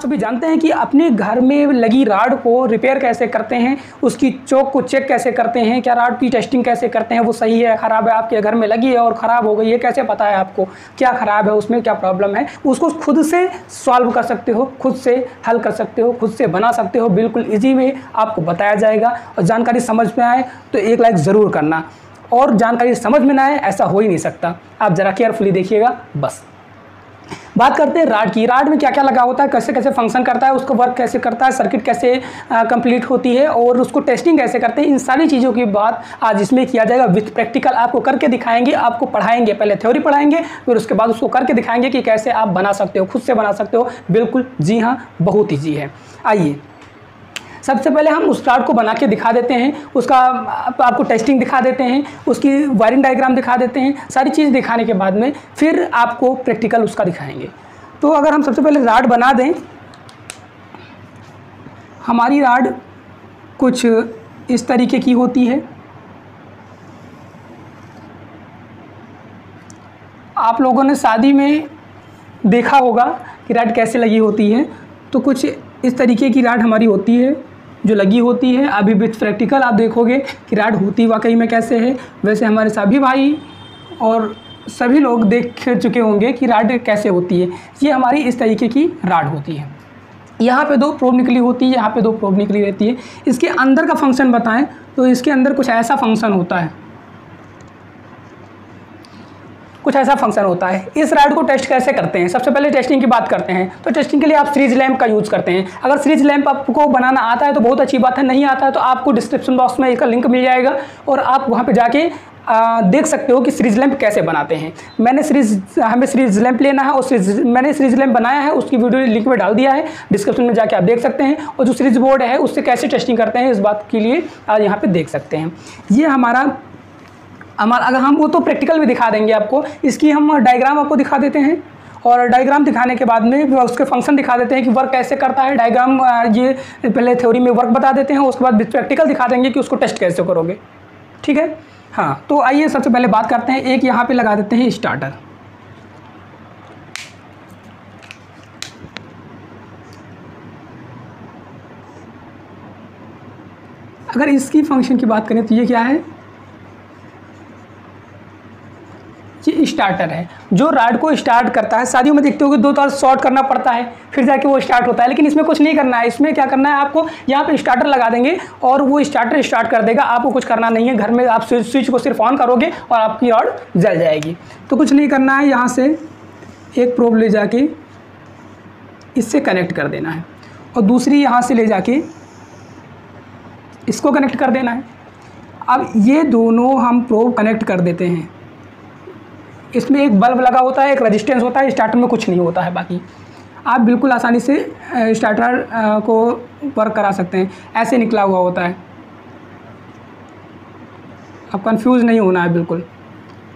सभी जानते हैं कि अपने घर में लगी राड को रिपेयर कैसे करते हैं, उसकी चोक को चेक कैसे करते हैं, क्या राड की टेस्टिंग कैसे करते हैं, वो सही है ख़राब है, आपके घर में लगी है और ख़राब हो गई है, कैसे पता है आपको क्या ख़राब है, उसमें क्या प्रॉब्लम है, उसको खुद से सॉल्व कर सकते हो, खुद से हल कर सकते हो, खुद से बना सकते हो। बिल्कुल ईजी में आपको बताया जाएगा। और जानकारी समझ में आए तो एक लाइक ज़रूर करना, और जानकारी समझ में ना आए ऐसा हो ही नहीं सकता। आप ज़रा केयरफुली देखिएगा। बस बात करते हैं राड की। राड में क्या क्या लगा होता है, कैसे कैसे फंक्शन करता है, उसको वर्क कैसे करता है, सर्किट कैसे कंप्लीट होती है और उसको टेस्टिंग कैसे करते हैं, इन सारी चीज़ों की बात आज इसमें किया जाएगा विथ प्रैक्टिकल। आपको करके दिखाएंगे, आपको पढ़ाएंगे, पहले थ्योरी पढ़ाएंगे, फिर उसके बाद उसको करके दिखाएंगे कि कैसे आप बना सकते हो, खुद से बना सकते हो। बिल्कुल जी हाँ, बहुत ईजी है। आइए सबसे पहले हम उस राड को बना के दिखा देते हैं, उसका आपको टेस्टिंग दिखा देते हैं, उसकी वायरिंग डायग्राम दिखा देते हैं। सारी चीज़ दिखाने के बाद में फिर आपको प्रैक्टिकल उसका दिखाएंगे। तो अगर हम सबसे पहले राड बना दें, हमारी राड कुछ इस तरीके की होती है। आप लोगों ने शादी में देखा होगा कि राड कैसे लगी होती है, तो कुछ इस तरीके की राड हमारी होती है जो लगी होती है। अभी विथ प्रैक्टिकल आप देखोगे कि राड होती वाकई में कैसे है। वैसे हमारे सभी भाई और सभी लोग देख चुके होंगे कि राड कैसे होती है। ये हमारी इस तरीके की राड होती है। यहाँ पे 2 प्रोब निकली होती है, यहाँ पे 2 प्रोब निकली रहती है। इसके अंदर का फंक्शन बताएं तो इसके अंदर कुछ ऐसा फंक्शन होता है, कुछ ऐसा फंक्शन होता है। इस राड को टेस्ट कैसे करते हैं, सबसे पहले टेस्टिंग की बात करते हैं। तो टेस्टिंग के लिए आप सीरीज लैंप का यूज़ करते हैं। अगर सीरीज लैंप आपको बनाना आता है तो बहुत अच्छी बात है, नहीं आता है तो आपको डिस्क्रिप्शन बॉक्स में इसका लिंक मिल जाएगा और आप वहाँ पे जाके देख सकते हो कि सीरीज लैंप कैसे बनाते हैं। हमें सीरीज लैंप लेना है और मैंने सीरीज लैंप बनाया है, उसकी वीडियो लिंक में डाल दिया है, डिस्क्रिप्शन में जाके आप देख सकते हैं। और जो सीरीज बोर्ड है उससे कैसे टेस्टिंग करते हैं इस बात के लिए आज यहाँ पे देख सकते हैं। ये हमारा अगर हम वो तो प्रैक्टिकल में दिखा देंगे आपको, इसकी हम डायग्राम आपको दिखा देते हैं और डायग्राम दिखाने के बाद में उसके फंक्शन दिखा देते हैं कि वर्क कैसे करता है। डायग्राम ये पहले थ्योरी में वर्क बता देते हैं, उसके बाद प्रैक्टिकल दिखा देंगे कि उसको टेस्ट कैसे करोगे। ठीक है, हाँ। तो आइए सबसे पहले बात करते हैं, एक यहाँ पे लगा देते हैं स्टार्टर। अगर इसकी फंक्शन की बात करें तो ये क्या है, ये स्टार्टर है जो राड को स्टार्ट करता है। शादियों में देखते हो कि 2 तार शॉर्ट करना पड़ता है फिर जाके वो स्टार्ट होता है, लेकिन इसमें कुछ नहीं करना है। इसमें क्या करना है, आपको यहाँ पे स्टार्टर लगा देंगे और वो स्टार्टर स्टार्ट कर देगा। आपको कुछ करना नहीं है, घर में आप स्विच को सिर्फ ऑन करोगे और आपकी रॉड जल जाएगी। तो कुछ नहीं करना है, यहाँ से एक प्रोब ले जाके इससे कनेक्ट कर देना है और दूसरी यहाँ से ले जाके इसको कनेक्ट कर देना है। अब ये दोनों हम प्रोब कनेक्ट कर देते हैं। इसमें एक बल्ब लगा होता है, एक रेजिस्टेंस होता है, स्टार्टर में कुछ नहीं होता है। बाकी आप बिल्कुल आसानी से स्टार्टर को वर्क करा सकते हैं। ऐसे निकला हुआ होता है, अब कंफ्यूज नहीं होना है,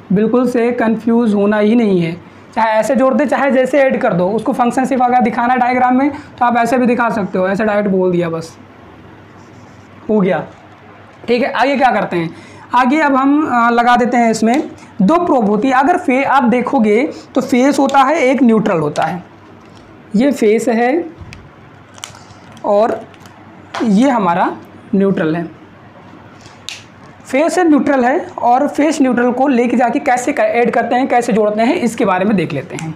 बिल्कुल से कंफ्यूज होना ही नहीं है। चाहे ऐसे जोड़ दे, चाहे जैसे ऐड कर दो। उसको फंक्शन सिर्फ अगर दिखाना डायग्राम में तो आप ऐसे भी दिखा सकते हो, ऐसे डायरेक्ट बोल दिया बस हो गया। ठीक है, आगे क्या करते हैं, आगे अब हम लगा देते हैं। इसमें 2 प्रोब होती है। अगर आप देखोगे तो फेस होता है, एक न्यूट्रल होता है। ये फेस है और ये हमारा न्यूट्रल है। फेस है, न्यूट्रल है, और फेस न्यूट्रल को लेके जाके कैसे ऐड करते हैं, कैसे जोड़ते हैं, इसके बारे में देख लेते हैं।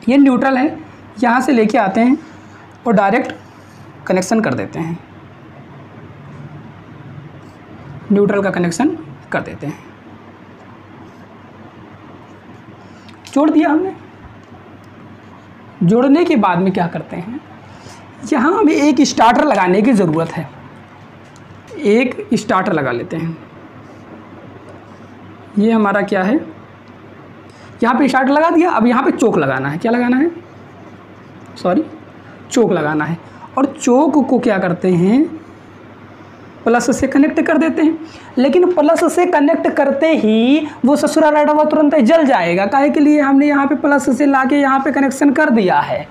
ये न्यूट्रल है, यहाँ से लेके आते हैं और डायरेक्ट कनेक्शन कर देते हैं। न्यूट्रल का कनेक्शन कर देते हैं, जोड़ दिया हमने। जोड़ने के बाद में क्या करते हैं, यहाँ हमें एक स्टार्टर लगाने की ज़रूरत है। एक स्टार्टर लगा लेते हैं। ये हमारा क्या है, यहाँ पे स्टार्टर लगा दिया। अब यहाँ पे चोक लगाना है। क्या लगाना है, चोक लगाना है। और चोक को क्या करते हैं, प्लस से कनेक्ट कर देते हैं। लेकिन प्लस से कनेक्ट करते ही वो ससुरा राडवा तुरंत जल जाएगा। काहे के लिए, हमने यहाँ पे प्लस से लाके यहाँ पे कनेक्शन कर दिया है।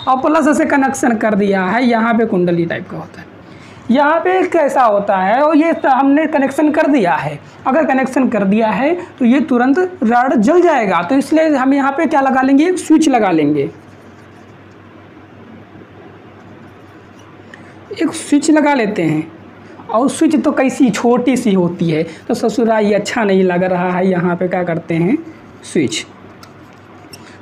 और प्लस से कनेक्शन कर दिया है, यहाँ पे कुंडली टाइप का होता है, यहाँ पे कैसा होता है, और ये हमने कनेक्शन कर दिया है। अगर कनेक्शन कर दिया है तो ये तुरंत राड जल जाएगा। तो इसलिए हम यहाँ पे क्या लगा लेंगे, एक स्विच लगा लेंगे। स्विच लगा लेते हैं, और स्विच तो कैसी छोटी सी होती है, तो ससुरा ये अच्छा नहीं लग रहा है। यहाँ पे क्या करते हैं,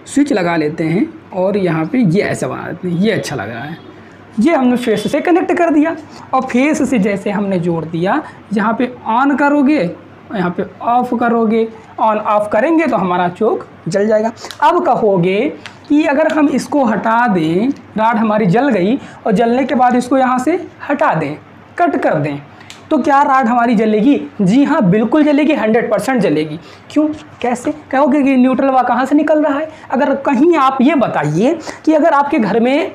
स्विच लगा लेते हैं और यहाँ पे ये ऐसा बना देते हैं, ये अच्छा लग रहा है। ये हमने फेस से कनेक्ट कर दिया, और फेस से जैसे हमने जोड़ दिया, यहाँ पे ऑन करोगे, यहाँ पे ऑफ करोगे, ऑन ऑफ करेंगे तो हमारा चौक जल जाएगा। अब कहोगे कि अगर हम इसको हटा दें, राड हमारी जल गई और जलने के बाद इसको यहाँ से हटा दें, कट कर दें, तो क्या राड हमारी जलेगी? जी हाँ, बिल्कुल जलेगी, 100% जलेगी। क्यों, कैसे? कहोगे कि न्यूट्रल हवा कहाँ से निकल रहा है। अगर कहीं आप ये बताइए कि अगर आपके घर में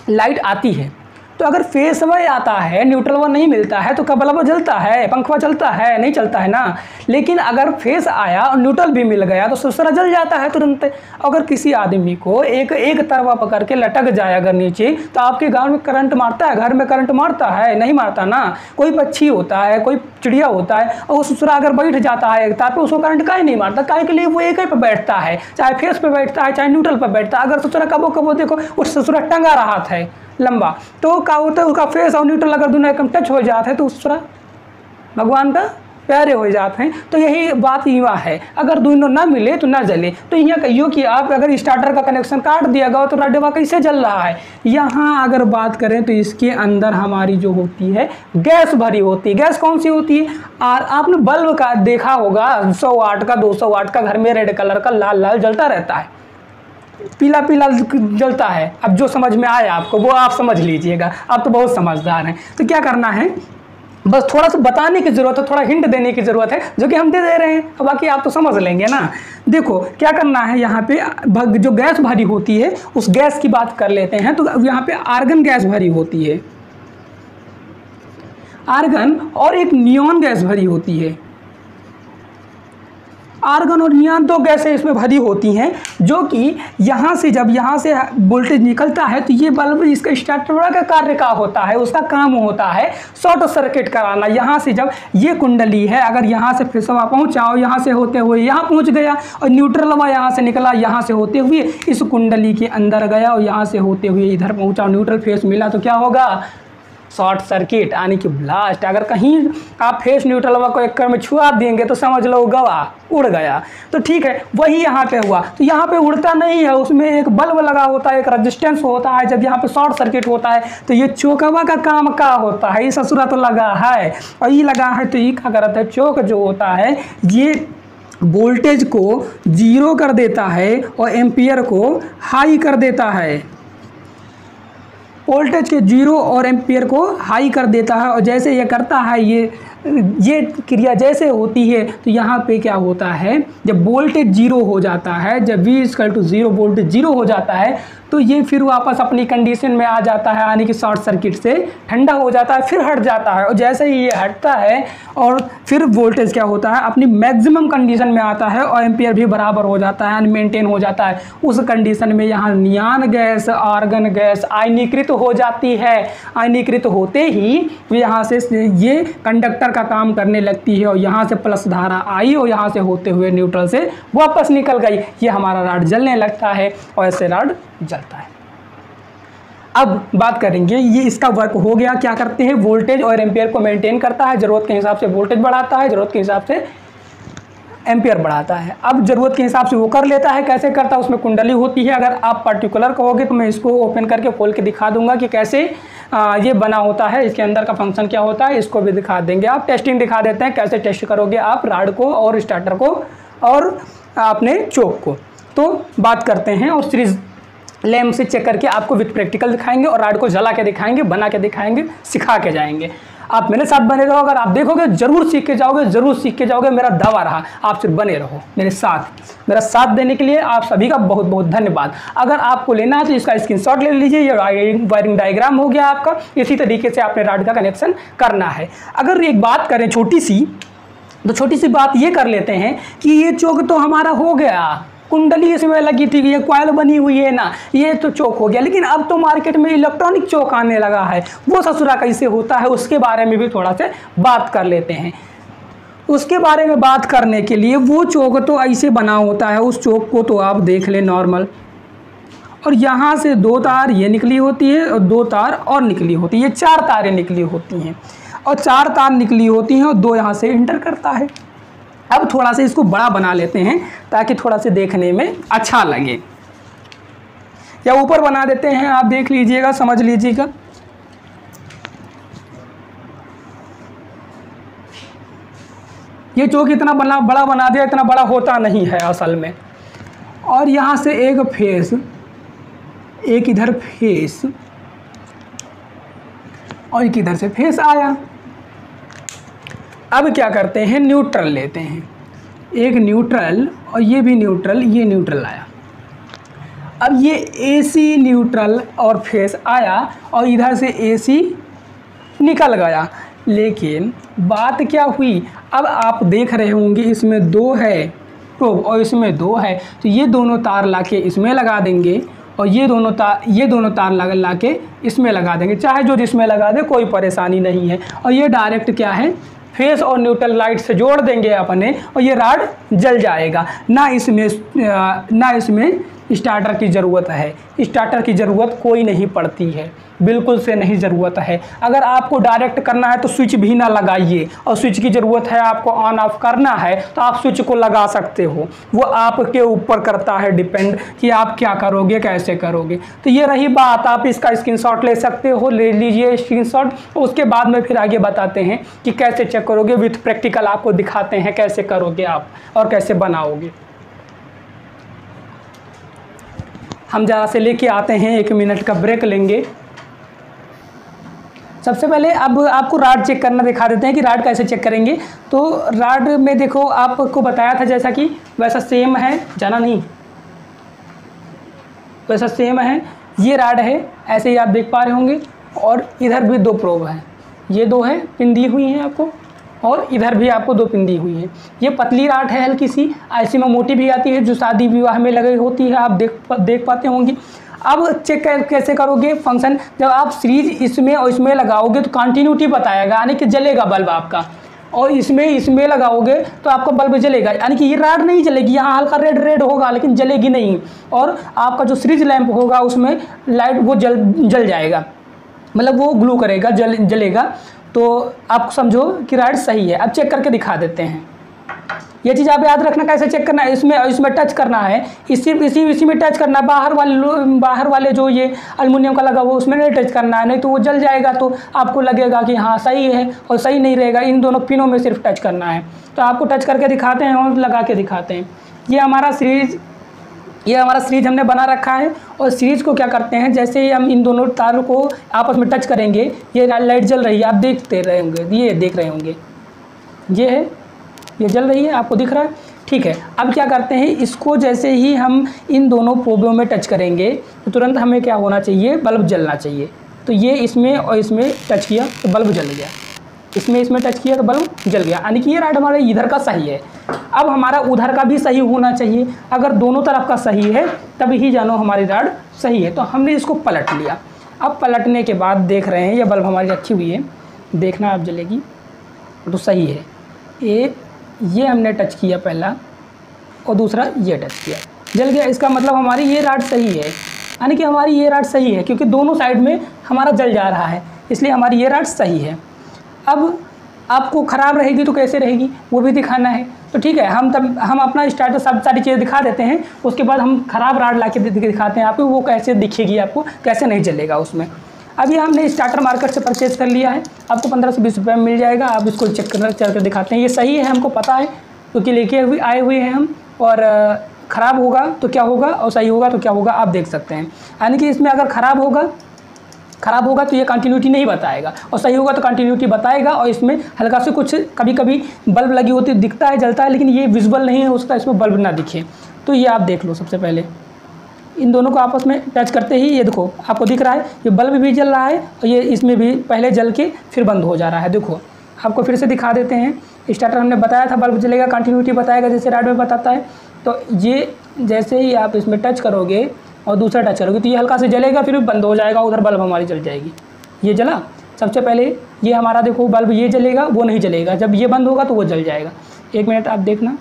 लाइट आती है, तो अगर फेस हवा आता है, न्यूट्रल हवा नहीं मिलता है, तो क्या बल्ब जलता है, पंखा चलता है? नहीं चलता है ना। लेकिन अगर फेस आया और न्यूट्रल भी मिल गया तो दूसरा जल जाता है तुरंत। अगर किसी आदमी को एक तरवा पकड़ के लटक जाए अगर नीचे, तो आपके गांव में करंट मारता है, घर में करंट मारता है? नहीं मारता ना। कोई पक्षी होता है, कोई चिड़िया होता है, और वो ससुरा अगर बैठ जाता है एक तार पे, उसको करंट काहे नहीं मारता? काहे के लिए? वो एक ही पे बैठता है, चाहे फेस पे बैठता है, चाहे न्यूट्रल पर बैठता है। अगर ससुरा कबो देखो उस ससुरा टंगा रहा था लंबा, तो क्या होता है, उसका फेस और न्यूट्रल अगर दोनों एकदम टच हो जाते हैं तो उसरा भगवान का प्यारे हो जाते हैं। तो यही बात युवा है, अगर दोनों ना मिले तो ना जले। तो यहाँ कहियो कि आप अगर स्टार्टर का कनेक्शन काट दिया गया तो राडवा कैसे जल रहा है। यहाँ अगर बात करें तो इसके अंदर हमारी जो होती है गैस भरी होती है। गैस कौन सी होती है? और आपने बल्ब का देखा होगा, 100 वाट का, 200 वाट का, घर में रेड कलर का लाल जलता रहता है, पीला जलता है। अब जो समझ में आए आपको वो आप समझ लीजिएगा, आप तो बहुत समझदार हैं। तो क्या करना है, बस थोड़ा सा बताने की ज़रूरत है, थोड़ा हिंट देने की ज़रूरत है, जो कि हम दे रहे हैं, और बाकी आप तो समझ लेंगे ना। देखो क्या करना है, यहाँ पे जो गैस भरी होती है उस गैस की बात कर लेते हैं। तो यहाँ पे आर्गन गैस भरी होती है, आर्गन, और एक नियॉन गैस भरी होती है। आर्गन और नियॉन दो गैसें इसमें भरी होती हैं, जो कि यहाँ से जब यहाँ से वोल्टेज निकलता है तो ये बल्ब इसका स्टार्टर का कार्य का होता है, उसका काम होता है शॉर्ट सर्किट कराना। यहाँ से जब ये कुंडली है, अगर यहाँ से फेस हवा पहुँचा और यहाँ से होते हुए यहाँ पहुँच गया, और न्यूट्रल हवा यहाँ से निकला, यहाँ से होते हुए इस कुंडली के अंदर गया, और यहाँ से होते हुए इधर पहुँचा और न्यूट्रल फेस मिला, तो क्या होगा? शॉर्ट सर्किट, यानी कि ब्लास्ट। अगर कहीं आप फेस न्यूट्रल हवा को एक में छुआ देंगे तो समझ लो गवा, उड़ गया। तो ठीक है, वही यहाँ पे हुआ। तो यहाँ पे उड़ता नहीं है, उसमें एक बल्ब लगा होता है, एक रेजिस्टेंस होता है। जब यहाँ पे शॉर्ट सर्किट होता है तो ये चौकवा का काम का होता है। ये ससुरा तो लगा है, और ये लगा है तो ये क्या करता है, चौक जो होता है ये वोल्टेज को 0 कर देता है और एम्पियर को हाई कर देता है। वोल्टेज के 0 और एम्पियर को हाई कर देता है, और जैसे ये करता है, ये क्रिया जैसे होती है, तो यहाँ पे क्या होता है, जब वोल्टेज 0 हो जाता है, जब V = 0 वोल्टेज 0 हो जाता है, तो ये फिर वापस अपनी कंडीशन में आ जाता है, यानी कि शॉर्ट सर्किट से ठंडा हो जाता है, फिर हट जाता है। और जैसे ही ये हटता है और फिर वोल्टेज क्या होता है, अपनी मैक्सिमम कंडीशन में आता है, और एम्पियर भी बराबर हो जाता है, यानी मेंटेन हो जाता है। उस कंडीशन में यहाँ नियॉन गैस, आर्गन गैस आयनीकृत हो जाती है। आयनीकृत होते ही यहाँ से ये कंडक्टर का काम करने लगती है, और यहाँ से प्लस धारा आई और यहाँ से होते हुए न्यूट्रल से वापस निकल गई। ये हमारा राड जलने लगता है, और ऐसे राड जलता है। अब बात करेंगे, ये इसका वर्क हो गया। क्या करते हैं, वोल्टेज और एम्पियर को मेंटेन करता है, ज़रूरत के हिसाब से वोल्टेज बढ़ाता है, ज़रूरत के हिसाब से एम्पियर बढ़ाता है। अब ज़रूरत के हिसाब से वो कर लेता है। कैसे करता है, उसमें कुंडली होती है। अगर आप पर्टिकुलर कहोगे तो मैं इसको ओपन करके खोल के दिखा दूंगा कि कैसे ये बना होता है, इसके अंदर का फंक्शन क्या होता है, इसको भी दिखा देंगे। आप टेस्टिंग दिखा देते हैं, कैसे टेस्ट करोगे आप राड को और स्टार्टर को और अपने चोक को। तो बात करते हैं, और सीरीज लैम्प से चेक करके आपको विथ प्रैक्टिकल दिखाएंगे, और राड को जला के दिखाएंगे, बना के दिखाएंगे, सिखा के जाएंगे। आप मेरे साथ बने रहो, अगर आप देखोगे जरूर सीख के जाओगे, जरूर सीख के जाओगे, मेरा दावा रहा। आप सिर्फ बने रहो मेरे साथ। मेरा साथ देने के लिए आप सभी का बहुत बहुत धन्यवाद। अगर आपको लेना है तो इसका स्क्रीनशॉट ले लीजिए। ये वायरिंग डायग्राम हो गया आपका। इसी तरीके से आपने राड का कनेक्शन करना है। अगर एक बात करें छोटी सी, तो छोटी सी बात ये कर लेते हैं कि ये चौक तो हमारा हो गया, कुंडली इसमें लगी थी, ये कॉइल बनी हुई है ना, ये तो चौक हो गया। लेकिन अब तो मार्केट में इलेक्ट्रॉनिक चौक आने लगा है, वो ससुरा कैसे होता है उसके बारे में भी थोड़ा सा बात कर लेते हैं। उसके बारे में बात करने के लिए, वो चौक तो ऐसे बना होता है, उस चौक को तो आप देख लें नॉर्मल, और यहाँ से 2 तार ये निकली होती है और 2 तार और निकली होती है, ये 4 तारें निकली होती हैं और 4 तार निकली होती हैं और 2 यहाँ से इंटर करता है। अब थोड़ा सा इसको बड़ा बना लेते हैं ताकि थोड़ा से देखने में अच्छा लगे, या ऊपर बना देते हैं, आप देख लीजिएगा, समझ लीजिएगा। ये चौक इतना बड़ा बना दिया, इतना बड़ा होता नहीं है असल में। और यहाँ से एक फेस, एक इधर फेस और एक इधर से फेस आया। अब क्या करते हैं, न्यूट्रल लेते हैं, एक न्यूट्रल और ये भी न्यूट्रल, ये न्यूट्रल आया। अब ये AC न्यूट्रल और फेस आया और इधर से AC निकल गया। लेकिन बात क्या हुई, अब आप देख रहे होंगे इसमें 2 है प्रोब और इसमें 2 है, तो ये दोनों तार लाके इसमें लगा देंगे और ये दोनों तार ला के इसमें लगा देंगे, चाहे जो जिसमें लगा दे, कोई परेशानी नहीं है। और ये डायरेक्ट क्या है, फेस और न्यूट्रल लाइट से जोड़ देंगे अपने और ये रॉड जल जाएगा। ना इसमें स्टार्टर की ज़रूरत है, स्टार्टर की ज़रूरत कोई नहीं पड़ती है, बिल्कुल से नहीं ज़रूरत है। अगर आपको डायरेक्ट करना है तो स्विच भी ना लगाइए, और स्विच की ज़रूरत है, आपको ऑन ऑफ करना है तो आप स्विच को लगा सकते हो, वो आपके ऊपर करता है डिपेंड कि आप क्या करोगे, कैसे करोगे। तो ये रही बात, आप इसका स्क्रीनशॉट ले सकते हो, ले लीजिए स्क्रीनशॉट। उसके बाद में फिर आगे बताते हैं कि कैसे चेक करोगे, विथ प्रैक्टिकल आपको दिखाते हैं कैसे करोगे आप और कैसे बनाओगे। हम ज़रा से लेके आते हैं, 1 मिनट का ब्रेक लेंगे। सबसे पहले अब आपको राड चेक करना दिखा देते हैं कि राड कैसे चेक करेंगे। तो राड में देखो, आपको बताया था जैसा कि वैसा सेम है, जाना नहीं, वैसा सेम है, ये राड है, ऐसे ही आप देख पा रहे होंगे। और इधर भी 2 प्रोब हैं, ये 2 है, पिन दी हुई हैं आपको, और इधर भी आपको 2 पिन दी हुई है। ये पतली राड है हल्की सी, ऐसी में मोटी भी आती है जो शादी विवाह में लगी होती है, आप देख पाते होंगे। अब चेक कैसे करोगे फंक्शन, जब आप सीरीज इसमें और इसमें लगाओगे तो कंटिन्यूटी बताएगा, यानी कि जलेगा बल्ब आपका, और इसमें लगाओगे तो आपका बल्ब जलेगा, यानी कि ये राड नहीं जलेगी, यहाँ हल्का रेड होगा लेकिन जलेगी नहीं। और आपका जो सीरीज लैंप होगा उसमें लाइट वो जल जाएगा, मतलब वो ग्लो करेगा, जलेगा। तो आप समझो कि राड सही है। अब चेक करके दिखा देते हैं। ये चीज़ आप याद रखना, कैसे चेक करना है, इसमें टच करना है, इसी में टच करना, बाहर वाले जो ये एल्युमिनियम का लगा हुआ उसमें नहीं टच करना है, नहीं तो वो जल जाएगा, तो आपको लगेगा कि हाँ सही है और सही नहीं रहेगा। इन दोनों पिनों में सिर्फ टच करना है। तो आपको टच करके दिखाते हैं और लगा के दिखाते हैं। ये हमारा सीरीज हमने बना रखा है। और सीरीज को क्या करते हैं, जैसे ही हम इन दोनों तारों को आपस में टच करेंगे, ये लाइट जल रही है, आप देखते रहे होंगे, ये देख रहे होंगे, ये है, ये जल रही है, आपको दिख रहा है, ठीक है। अब क्या करते हैं, इसको जैसे ही हम इन दोनों प्रोबों में टच करेंगे तो तुरंत हमें क्या होना चाहिए, बल्ब जलना चाहिए। तो ये इसमें और इसमें टच किया तो बल्ब जल गया, इसमें टच किया तो बल्ब जल गया, यानी कि ये राड हमारे इधर का सही है। अब हमारा उधर का भी सही होना चाहिए, अगर दोनों तरफ का सही है तभी ही जानो हमारी राड सही है। तो हमने इसको पलट लिया। अब पलटने के बाद देख रहे हैं ये बल्ब हमारी रखी हुई है, देखना आप जलेगी तो सही है। ये हमने टच किया पहला और दूसरा ये टच किया, जल गया। इसका मतलब हमारी ये राड सही है, यानी कि हमारी ये राड सही है, क्योंकि दोनों साइड में हमारा जल जा रहा है, इसलिए हमारी ये राड सही है। अब आपको ख़राब रहेगी तो कैसे रहेगी वो भी दिखाना है। तो ठीक है, हम अपना स्टार्टर सब सारी चीज़ें दिखा देते हैं, उसके बाद हम ख़राब राड ला के दिखाते हैं आपको, वो कैसे दिखेगी, आपको कैसे नहीं जलेगा उसमें। अभी हमने स्टार्टर मार्केट से परचेज़ कर लिया है, आपको 15 से 20 रुपये में मिल जाएगा। आप इसको चेक कर दिखाते हैं, ये सही है, हमको पता है क्योंकि लेके आए हुए हैं हम। और ख़राब होगा तो क्या होगा और सही होगा तो क्या होगा आप देख सकते हैं। यानी कि इसमें अगर ख़राब होगा तो ये कंटिन्यूटी नहीं बताएगा, और सही होगा तो कंटिन्यूटी बताएगा। और इसमें हल्का से कुछ कभी बल्ब लगी होती है, दिखता है, जलता है, लेकिन ये विजुअल नहीं हो सकता, इसमें बल्ब ना दिखे। तो ये आप देख लो। सबसे पहले इन दोनों को आपस में टच करते ही ये देखो आपको दिख रहा है, ये बल्ब भी जल रहा है और ये इसमें भी पहले जल के फिर बंद हो जा रहा है। देखो आपको फिर से दिखा देते हैं। स्टार्टर हमने बताया था बल्ब जलेगा, कंटिन्यूटी बताएगा जैसे राड में बताता है। तो ये जैसे ही आप इसमें टच करोगे और दूसरा टच करोगे तो ये हल्का से जलेगा, फिर बंद हो जाएगा, उधर बल्ब हमारी जल जाएगी। ये जला, सबसे पहले ये हमारा देखो बल्ब ये जलेगा, वो नहीं जलेगा, जब ये बंद होगा तो वो जल जाएगा। 1 मिनट आप देखना,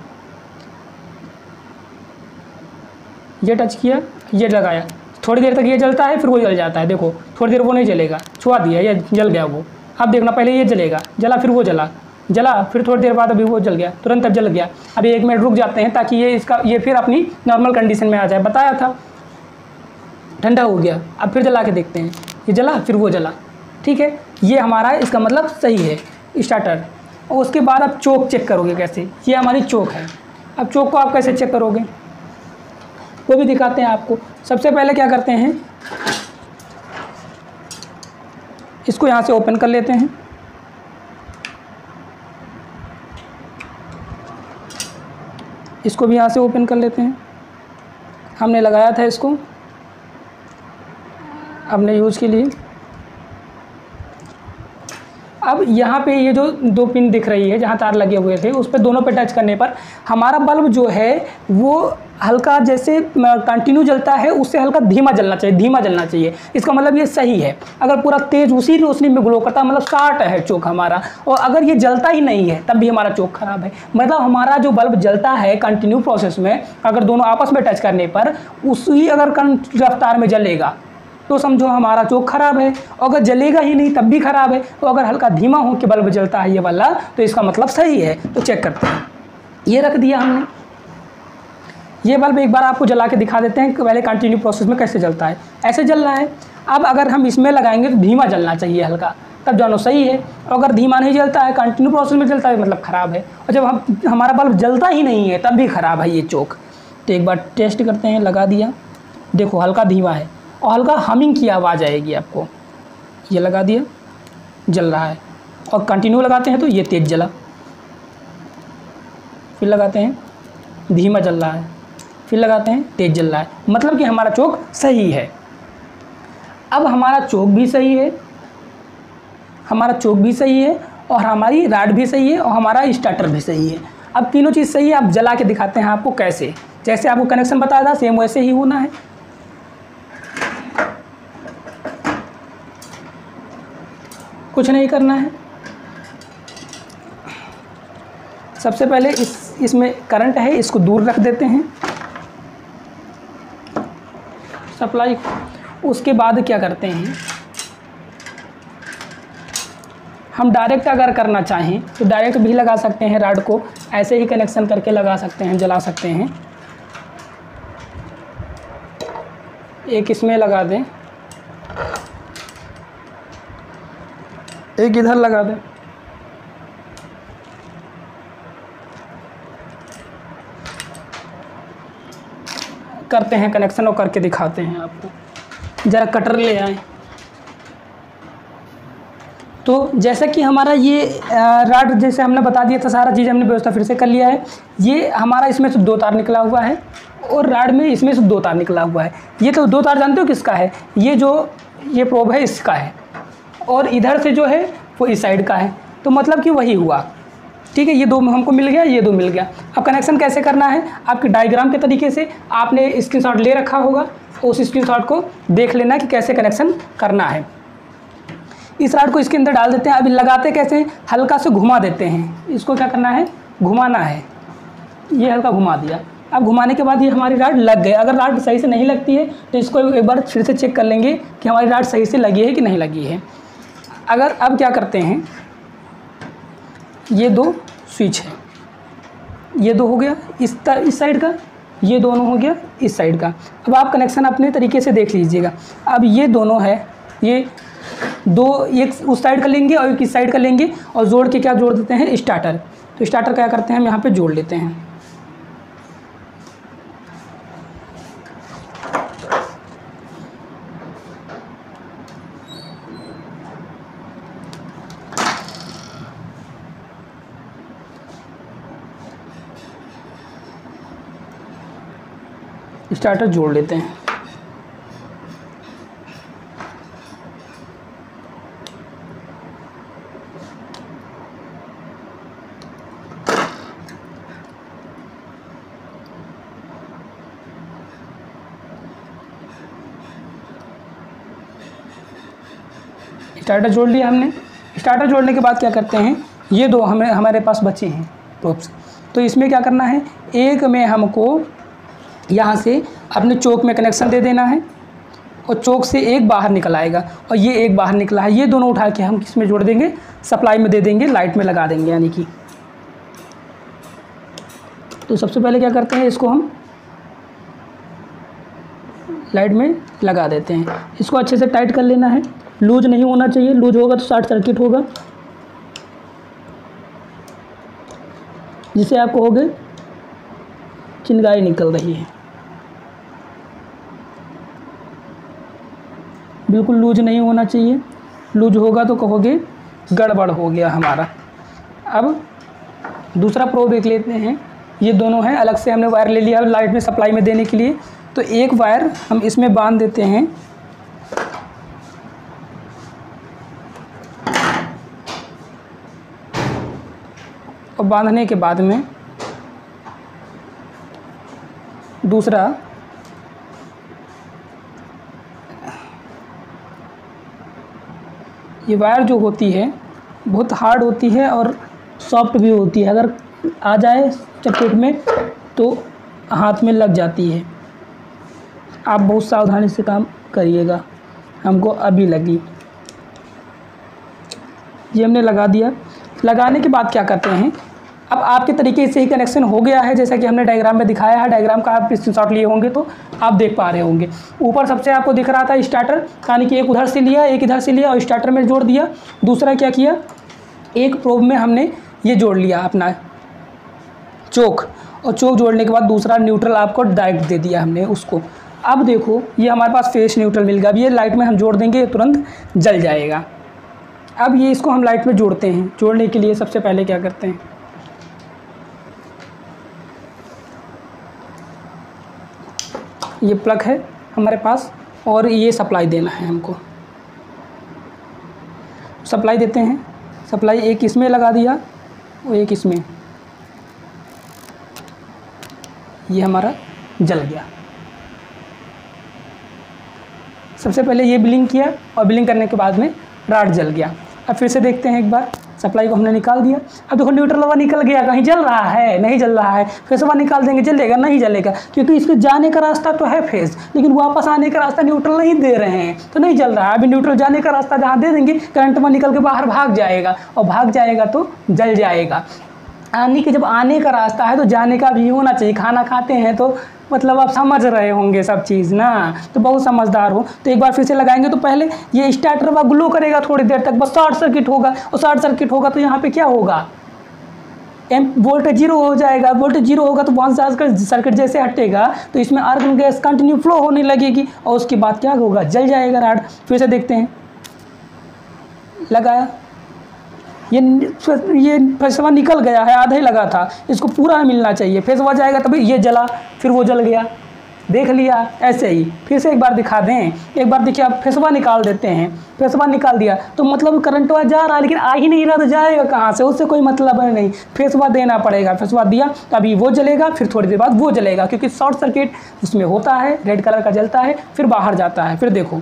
ये टच किया, ये लगाया, थोड़ी देर तक ये जलता है, फिर वो जल जाता है। देखो थोड़ी देर वो नहीं जलेगा, छुआ दिया ये जल गया वो। अब देखना पहले ये जलेगा, जला, फिर वो जला, फिर थोड़ी देर बाद अभी वो जल गया, तुरंत अब जल गया। अभी 1 मिनट रुक जाते हैं ताकि ये फिर अपनी नॉर्मल कंडीशन में आ जाए। बताया था ठंडा हो गया। अब फिर जला के देखते हैं, ये जला, फिर वो जला। ठीक है, ये हमारा इसका मतलब सही है स्टार्टर। और उसके बाद आप चोक चेक करोगे कैसे, ये हमारी चोक है। अब चोक को आप कैसे चेक करोगे वो भी दिखाते हैं आपको। सबसे पहले क्या करते हैं, इसको यहाँ से ओपन कर लेते हैं। इसको भी यहाँ से ओपन कर लेते हैं। हमने लगाया था इसको अपने यूज़ के लिए। अब यहाँ पे ये जो 2 पिन दिख रही है जहाँ तार लगे हुए थे, उस पर दोनों पे टच करने पर हमारा बल्ब जो है वो हल्का जैसे कंटिन्यू जलता है, उससे हल्का धीमा जलना चाहिए। इसका मतलब ये सही है। अगर पूरा तेज़ उसी रोशनी में ग्लो करता, मतलब शॉर्ट है चोक हमारा। और अगर ये जलता ही नहीं है तब भी हमारा चोक ख़राब है। मतलब हमारा जो बल्ब जलता है कंटिन्यू प्रोसेस में, अगर दोनों आपस में टच करने पर उसी अगर कम रफ्तार में जलेगा तो समझो हमारा चोक ख़राब है। और अगर जलेगा ही नहीं तब भी ख़राब है। तो अगर हल्का धीमा हो के बल्ब जलता है ये वाला, तो इसका मतलब सही है। तो चेक करते हैं। ये रख दिया हमने। ये बल्ब एक बार आपको जला के दिखा देते हैं कि पहले कंटिन्यू प्रोसेस में कैसे जलता है। ऐसे जल रहा है। अब अगर हम इसमें लगाएंगे तो धीमा जलना चाहिए हल्का, तब जानो सही है। और अगर धीमा नहीं जलता है, कंटिन्यू प्रोसेस में जलता है, मतलब ख़राब है। और जब हमारा बल्ब जलता ही नहीं है तब भी ख़राब है ये चोक। तो एक बार टेस्ट करते हैं। लगा दिया, देखो हल्का धीमा है और हल्का हमिंग की आवाज़ आएगी आपको। ये लगा दिया, जल रहा है। और कंटिन्यू लगाते हैं तो ये तेज़ जला, फिर लगाते हैं धीमा जल रहा है, फिर लगाते हैं तेज़ जल रहा है। मतलब कि हमारा चोक सही है। अब हमारा चोक भी सही है, और हमारी राड भी सही है, और हमारा स्टार्टर भी सही है। अब तीनों चीज़ सही है। अब जला के दिखाते हैं आपको कैसे। जैसे आपको कनेक्शन बताया था सेम वैसे ही होना है। कुछ नहीं करना है। सबसे पहले इसमें करंट है, इसको दूर रख देते हैं सप्लाई। उसके बाद क्या करते हैं, हम डायरेक्ट अगर करना चाहें तो डायरेक्ट भी लगा सकते हैं। राड को ऐसे ही कनेक्शन करके लगा सकते हैं, जला सकते हैं। एक इसमें लगा दें, एक इधर लगा दें। करते हैं कनेक्शन और करके दिखाते हैं आपको। ज़रा कटर ले आए। तो जैसा कि हमारा ये राड जैसे हमने बता दिया था, सारा चीज़ हमने व्यवस्था फिर से कर लिया है। ये हमारा इसमें से 2 तार निकला हुआ है और राड में इसमें से 2 तार निकला हुआ है। ये तो 2 तार जानते हो किसका है, ये प्रोब है इसका है, और इधर से जो है वो इस साइड का है। तो मतलब कि वही हुआ। ठीक है, ये 2 हमको मिल गया, ये 2 मिल गया। अब कनेक्शन कैसे करना है, आपके डायग्राम के तरीके से आपने स्क्रीनशॉट ले रखा होगा, उस स्क्रीनशॉट को देख लेना कि कैसे कनेक्शन करना है। इस राड को इसके अंदर डाल देते हैं। अभी लगाते कैसे, हल्का से घुमा देते हैं। इसको क्या करना है, घुमाना है। ये हल्का घुमा दिया। अब घुमाने के बाद ये हमारी राड लग गई। अगर राड सही से नहीं लगती है तो इसको एक बार फिर से चेक कर लेंगे कि हमारी राड सही से लगी है कि नहीं लगी है। अगर अब क्या करते हैं, ये 2 स्विच है, ये 2 हो गया इस साइड का, ये दोनों हो गया इस साइड का। अब आप कनेक्शन अपने तरीके से देख लीजिएगा। अब ये दोनों है, ये 2 एक उस साइड का लेंगे और एक इस साइड का लेंगे और जोड़ के क्या जोड़ देते हैं, स्टार्टर। तो स्टार्टर क्या करते हैं, हम यहाँ पे जोड़ लेते हैं। स्टार्टर जोड़ लेते हैं। स्टार्टर जोड़ लिया हमने। स्टार्टर जोड़ने के बाद क्या करते हैं, ये 2 हमारे पास बचे हैं प्रोब्स। तो इसमें क्या करना है, एक में हमको यहाँ से अपने चोक में कनेक्शन दे देना है और चोक से एक बाहर निकल आएगा और ये एक बाहर निकला है। ये दोनों उठा के हम किस में जोड़ देंगे, सप्लाई में दे देंगे, लाइट में लगा देंगे यानी कि। तो सबसे पहले क्या करते हैं, इसको हम लाइट में लगा देते हैं। इसको अच्छे से टाइट कर लेना है, लूज नहीं होना चाहिए, लूज होगा तो शॉर्ट सर्किट होगा, जिसे आप कहोगे चिंगारी निकल रही है। बिल्कुल लूज नहीं होना चाहिए, लूज होगा तो कहोगे गड़बड़ हो गया हमारा। अब दूसरा प्रोब देख लेते हैं। ये दोनों हैं, अलग से हमने वायर ले लिया लाइट में सप्लाई में देने के लिए। तो एक वायर हम इसमें बांध देते हैं, और बांधने के बाद में दूसरा ये वायर जो होती है बहुत हार्ड होती है और सॉफ्ट भी होती है। अगर आ जाए चपेट में तो हाथ में लग जाती है। आप बहुत सावधानी से काम करिएगा। हमको अभी लगी, ये हमने लगा दिया। लगाने के बाद क्या करते हैं, अब आपके तरीके से ही कनेक्शन हो गया है, जैसा कि हमने डायग्राम में दिखाया है। डायग्राम का आप स्क्रीनशॉट लिए होंगे तो आप देख पा रहे होंगे। ऊपर सबसे आपको दिख रहा था स्टार्टर, यानी कि एक उधर से लिया, एक इधर से लिया और स्टार्टर में जोड़ दिया। दूसरा क्या किया, एक प्रोब में हमने ये जोड़ लिया अपना चोक, और चोक जोड़ने के बाद दूसरा न्यूट्रल आपको डायरेक्ट दे दिया हमने उसको। अब देखो ये हमारे पास फेस न्यूट्रल मिल गया। अब ये लाइट में हम जोड़ देंगे, ये तुरंत जल जाएगा। अब ये इसको हम लाइट में जोड़ते हैं। जोड़ने के लिए सबसे पहले क्या करते हैं, ये प्लग है हमारे पास और ये सप्लाई देना है हमको। सप्लाई देते हैं, सप्लाई एक इसमें लगा दिया और एक इसमें, ये हमारा जल गया। सबसे पहले ये ब्लिंक किया और ब्लिंक करने के बाद में रॉड जल गया। अब फिर से देखते हैं एक बार, सप्लाई को हमने निकाल दिया। अब देखो न्यूट्रल वाला निकल गया, कहीं जल रहा है, नहीं जल रहा है। फिर से निकाल देंगे, जलेगा नहीं जलेगा, क्योंकि इसके जाने का रास्ता तो है फेस, लेकिन वापस आने का रास्ता न्यूट्रल नहीं दे रहे हैं तो नहीं जल रहा है। अभी न्यूट्रल जाने का रास्ता जहाँ दे देंगे करंट में निकल के बाहर भाग जाएगा, और भाग जाएगा तो जल जाएगा। आने के जब आने का रास्ता है तो जाने का भी होना चाहिए। खाना खाते हैं तो मतलब आप समझ रहे होंगे सब चीज़ ना, तो बहुत समझदार हो। तो एक बार फिर से लगाएंगे तो पहले ये स्टार्टर वह ग्लो करेगा थोड़ी देर तक, बस शॉर्ट सर्किट होगा, और शॉर्ट सर्किट होगा तो यहाँ पे क्या होगा, वोल्टेज जीरो हो जाएगा। वोल्टेज जीरो होगा तो वहाँ से सर्किट जैसे हटेगा तो इसमें आर्गन गैस कंटिन्यू फ्लो होने लगेगी, और उसके बाद क्या होगा, जल जाएगा रॉड। फिर से देखते हैं, लगाया, ये फेसवा निकल गया है, आधा ही लगा था, इसको पूरा मिलना चाहिए। फेसवा जाएगा तभी ये जला, फिर वो जल गया। देख लिया, ऐसे ही फिर से एक बार दिखा दें। एक बार देखिए, आप फेसवा निकाल देते हैं, फेसवा निकाल दिया तो मतलब करंटवा जा रहा है, लेकिन आ ही नहीं रहा तो जाएगा कहाँ से, उससे कोई मतलब नहीं। फेसवा देना पड़ेगा, फेसवा दिया तभी वो जलेगा, फिर थोड़ी देर बाद वो जलेगा, क्योंकि शॉर्ट सर्किट उसमें होता है, रेड कलर का जलता है, फिर बाहर जाता है। फिर देखो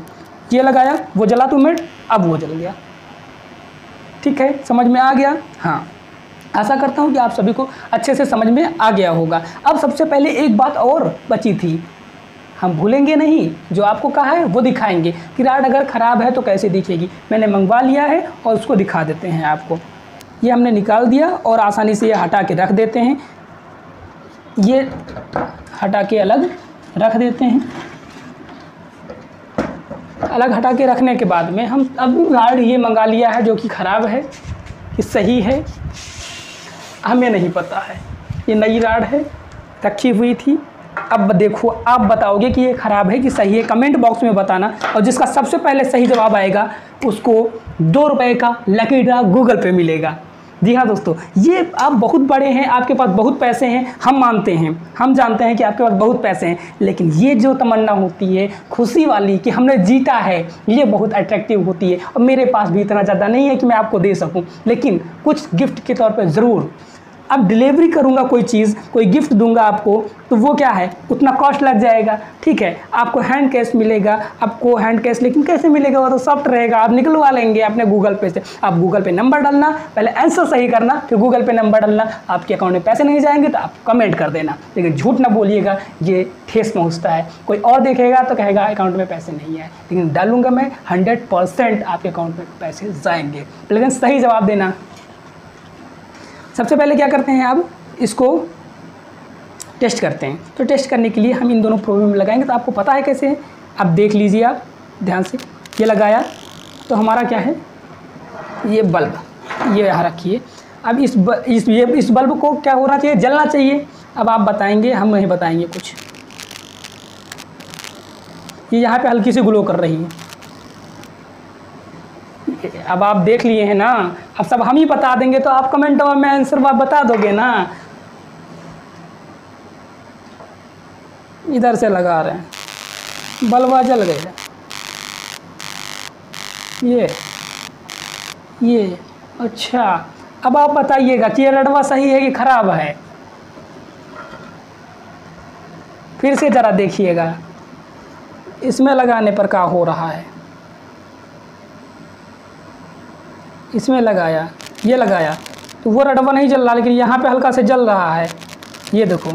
ये लगाया, वो जला 2 मिनट, अब वो जल गया। ठीक है, समझ में आ गया? हाँ, आशा करता हूँ कि आप सभी को अच्छे से समझ में आ गया होगा। अब सबसे पहले एक बात और बची थी, हम भूलेंगे नहीं, जो आपको कहा है वो दिखाएंगे कि रॉड अगर ख़राब है तो कैसे दिखेगी। मैंने मंगवा लिया है और उसको दिखा देते हैं आपको। ये हमने निकाल दिया और आसानी से ये हटा के रख देते हैं। ये हटा के अलग रख देते हैं। अलग हटा के रखने के बाद में हम अब रॉड ये मंगा लिया है जो कि ख़राब है कि सही है हमें नहीं पता है। ये नई रॉड है, रखी हुई थी। अब देखो, आप बताओगे कि ये ख़राब है कि सही है, कमेंट बॉक्स में बताना, और जिसका सबसे पहले सही जवाब आएगा उसको 2 रुपये का लकी ड्रा गूगल पे मिलेगा। जी हाँ दोस्तों, ये आप बहुत बड़े हैं, आपके पास बहुत पैसे हैं, हम मानते हैं, हम जानते हैं कि आपके पास बहुत पैसे हैं, लेकिन ये जो तमन्ना होती है खुशी वाली कि हमने जीता है, ये बहुत अट्रैक्टिव होती है। और मेरे पास भी इतना ज़्यादा नहीं है कि मैं आपको दे सकूं, लेकिन कुछ गिफ्ट के तौर पे ज़रूर अब डिलीवरी करूँगा कोई चीज़, कोई गिफ्ट दूंगा आपको, तो वो क्या है, उतना कॉस्ट लग जाएगा। ठीक है, आपको हैंड कैश मिलेगा, आपको हैंड कैश लेकिन कैसे मिलेगा, वो तो सॉफ्ट रहेगा, आप निकलवा लेंगे अपने गूगल पे से। आप गूगल पे नंबर डालना, पहले आंसर सही करना, फिर गूगल पे नंबर डालना। आपके अकाउंट में पैसे नहीं जाएंगे तो आप कमेंट कर देना, लेकिन झूठ ना बोलिएगा, ये ठेस पहुँचता है। कोई और देखेगा तो कहेगा अकाउंट में पैसे नहीं है, लेकिन डालूंगा मैं 100% आपके अकाउंट में पैसे जाएंगे। लेकिन सही जवाब देना। सबसे पहले क्या करते हैं, अब इसको टेस्ट करते हैं। तो टेस्ट करने के लिए हम इन दोनों प्रोब में लगाएंगे, तो आपको पता है कैसे, अब देख लीजिए आप ध्यान से। ये लगाया तो हमारा क्या है, ये बल्ब, ये यहाँ रखिए। अब इस बल्ब को क्या होना चाहिए, जलना चाहिए। अब आप बताएंगे, हम नहीं बताएंगे कुछ। ये यहाँ पे हल्की सी ग्लो कर रही है। अब आप देख लिए हैं ना, अब सब हम ही बता देंगे तो आप कमेंट में आंसर बता दोगे ना। इधर से लगा रहे हैं, बल्बा जल गया। ये अच्छा, अब आप बताइएगा कि ये लड़वा सही है कि खराब है। फिर से ज़रा देखिएगा, इसमें लगाने पर क्या हो रहा है। इसमें लगाया, ये लगाया तो वो रडवा नहीं जल रहा, लेकिन यहाँ पे हल्का से जल रहा है। ये देखो,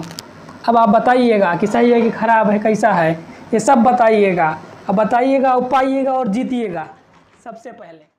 अब आप बताइएगा कि सही है कि ख़राब है, कैसा है, ये सब बताइएगा। अब बताइएगा, पाइएगा और जीतिएगा सबसे पहले।